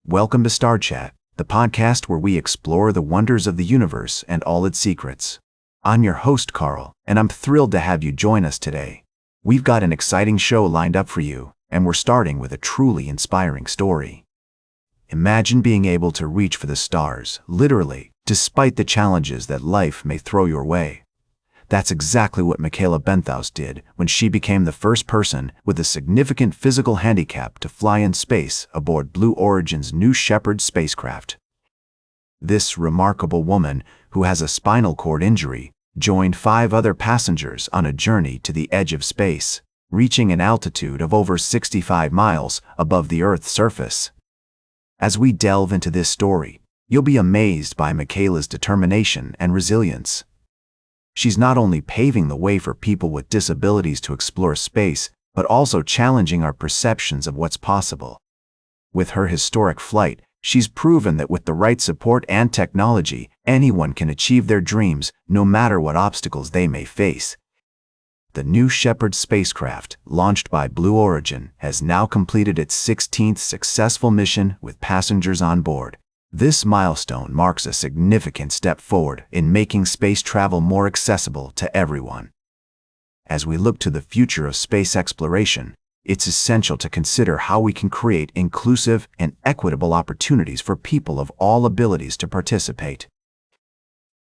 Welcome to Star Chat, the podcast where we explore the wonders of the universe and all its secrets. I'm your host, Carl, and I'm thrilled to have you join us today. We've got an exciting show lined up for you, and we're starting with a truly inspiring story. Imagine being able to reach for the stars, literally, despite the challenges that life may throw your way. That's exactly what Michaela Benthaus did when she became the first person with a significant physical handicap to fly in space aboard Blue Origin's New Shepard spacecraft. This remarkable woman, who has a spinal cord injury, joined 5 other passengers on a journey to the edge of space, reaching an altitude of over 65 miles above the Earth's surface. As we delve into this story, you'll be amazed by Michaela's determination and resilience. She's not only paving the way for people with disabilities to explore space, but also challenging our perceptions of what's possible. With her historic flight, she's proven that with the right support and technology, anyone can achieve their dreams, no matter what obstacles they may face. The New Shepard spacecraft, launched by Blue Origin, has now completed its 16th successful mission with passengers on board. This milestone marks a significant step forward in making space travel more accessible to everyone. As we look to the future of space exploration, it's essential to consider how we can create inclusive and equitable opportunities for people of all abilities to participate.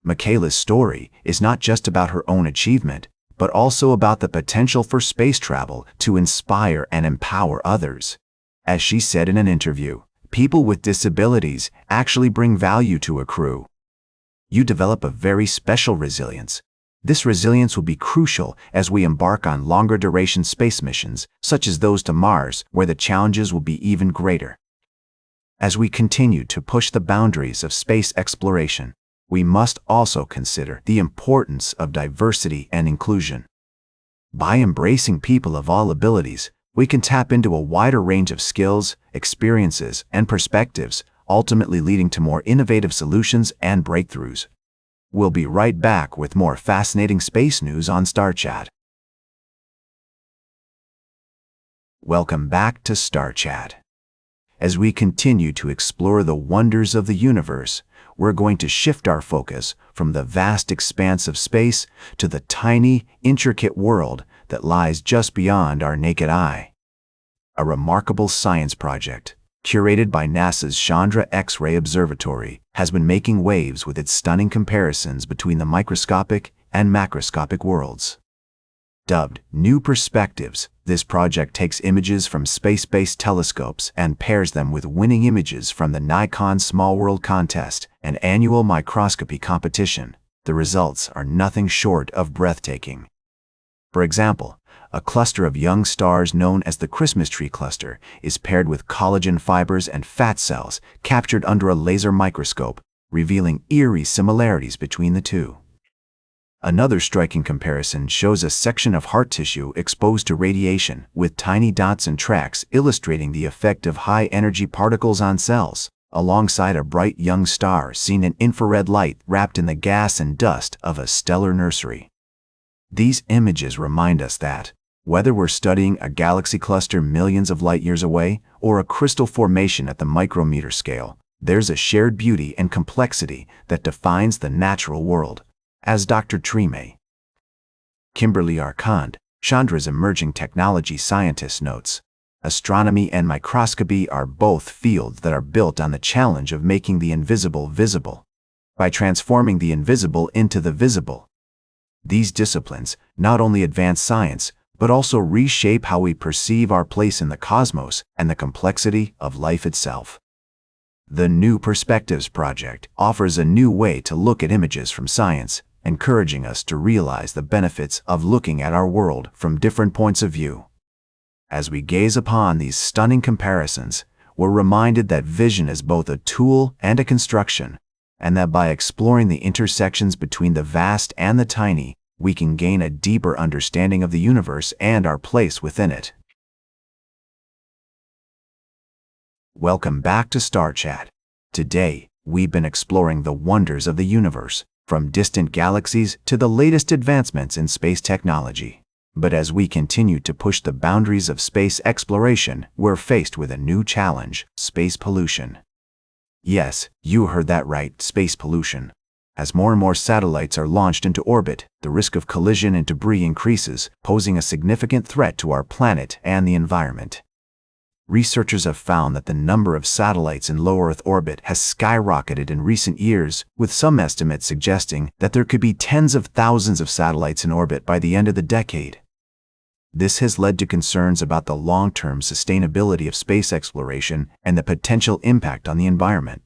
Michaela's story is not just about her own achievement, but also about the potential for space travel to inspire and empower others. As she said in an interview, people with disabilities actually bring value to a crew. You develop a very special resilience. This resilience will be crucial as we embark on longer duration space missions, such as those to Mars, where the challenges will be even greater. As we continue to push the boundaries of space exploration, we must also consider the importance of diversity and inclusion. By embracing people of all abilities, we can tap into a wider range of skills, experiences, and perspectives, ultimately leading to more innovative solutions and breakthroughs. We'll be right back with more fascinating space news on Star Chat. Welcome back to Star Chat. As we continue to explore the wonders of the universe, we're going to shift our focus from the vast expanse of space to the tiny, intricate world that lies just beyond our naked eye. A remarkable science project, curated by NASA's Chandra X-ray Observatory, has been making waves with its stunning comparisons between the microscopic and macroscopic worlds. Dubbed New Perspectives, this project takes images from space-based telescopes and pairs them with winning images from the Nikon Small World Contest, an annual microscopy competition. The results are nothing short of breathtaking. For example, a cluster of young stars known as the Christmas tree cluster is paired with collagen fibers and fat cells captured under a laser microscope, revealing eerie similarities between the two. Another striking comparison shows a section of heart tissue exposed to radiation, with tiny dots and tracks illustrating the effect of high-energy particles on cells, alongside a bright young star seen in infrared light wrapped in the gas and dust of a stellar nursery. These images remind us that, whether we're studying a galaxy cluster millions of light years away or a crystal formation at the micrometer scale, there's a shared beauty and complexity that defines the natural world. As Dr. Trime Kimberly Arcand, Chandra's emerging technology scientist, notes, astronomy and microscopy are both fields that are built on the challenge of making the invisible visible, by transforming the invisible into the visible. These disciplines not only advance science, but also reshape how we perceive our place in the cosmos and the complexity of life itself. The New Perspectives Project offers a new way to look at images from science, encouraging us to realize the benefits of looking at our world from different points of view. As we gaze upon these stunning comparisons, we're reminded that vision is both a tool and a construction, and that by exploring the intersections between the vast and the tiny, we can gain a deeper understanding of the universe and our place within it. Welcome back to Star Chat. Today, we've been exploring the wonders of the universe, from distant galaxies to the latest advancements in space technology. But as we continue to push the boundaries of space exploration, we're faced with a new challenge: space pollution. Yes, you heard that right, space pollution. As more and more satellites are launched into orbit, the risk of collision and debris increases, posing a significant threat to our planet and the environment. Researchers have found that the number of satellites in low Earth orbit has skyrocketed in recent years, with some estimates suggesting that there could be tens of thousands of satellites in orbit by the end of the decade. This has led to concerns about the long-term sustainability of space exploration and the potential impact on the environment.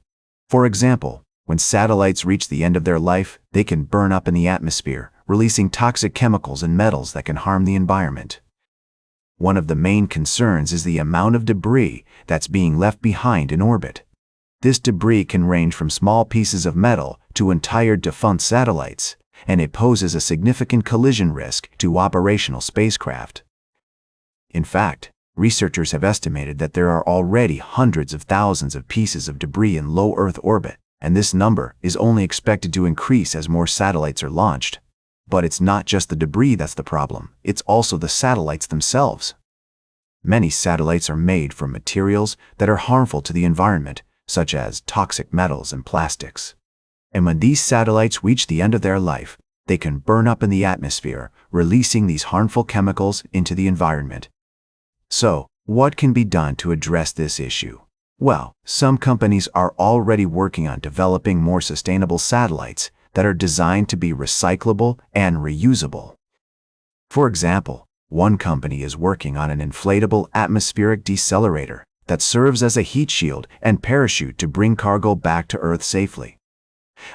For example, when satellites reach the end of their life, they can burn up in the atmosphere, releasing toxic chemicals and metals that can harm the environment. One of the main concerns is the amount of debris that's being left behind in orbit. This debris can range from small pieces of metal to entire defunct satellites, and it poses a significant collision risk to operational spacecraft. In fact, researchers have estimated that there are already hundreds of thousands of pieces of debris in low Earth orbit, and this number is only expected to increase as more satellites are launched. But it's not just the debris that's the problem, it's also the satellites themselves. Many satellites are made from materials that are harmful to the environment, such as toxic metals and plastics. And when these satellites reach the end of their life, they can burn up in the atmosphere, releasing these harmful chemicals into the environment. So, what can be done to address this issue? Well, some companies are already working on developing more sustainable satellites that are designed to be recyclable and reusable. For example, one company is working on an inflatable atmospheric decelerator that serves as a heat shield and parachute to bring cargo back to Earth safely.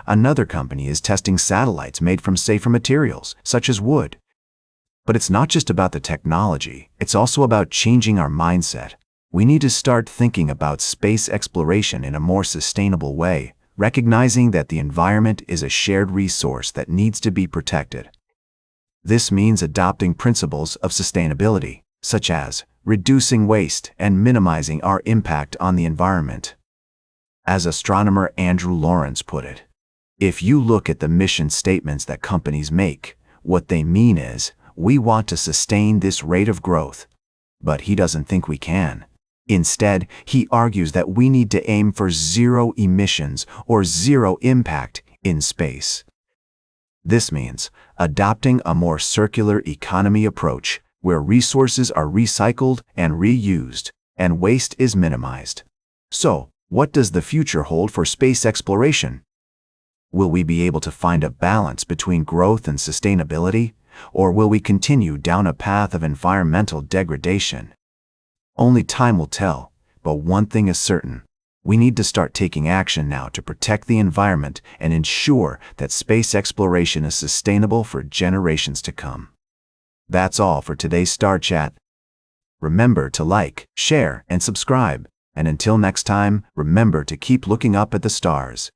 Another company is testing satellites made from safer materials, such as wood. But it's not just about the technology, it's also about changing our mindset. We need to start thinking about space exploration in a more sustainable way, recognizing that the environment is a shared resource that needs to be protected. This means adopting principles of sustainability, such as reducing waste and minimizing our impact on the environment. As astronomer Andrew Lawrence put it, if you look at the mission statements that companies make, what they mean is, we want to sustain this rate of growth. But he doesn't think we can. Instead, he argues that we need to aim for zero emissions or zero impact in space. This means adopting a more circular economy approach where resources are recycled and reused, and waste is minimized. So, what does the future hold for space exploration? Will we be able to find a balance between growth and sustainability, or will we continue down a path of environmental degradation? Only time will tell, but one thing is certain. We need to start taking action now to protect the environment and ensure that space exploration is sustainable for generations to come. That's all for today's Star Chat. Remember to like, share, and subscribe. And until next time, remember to keep looking up at the stars.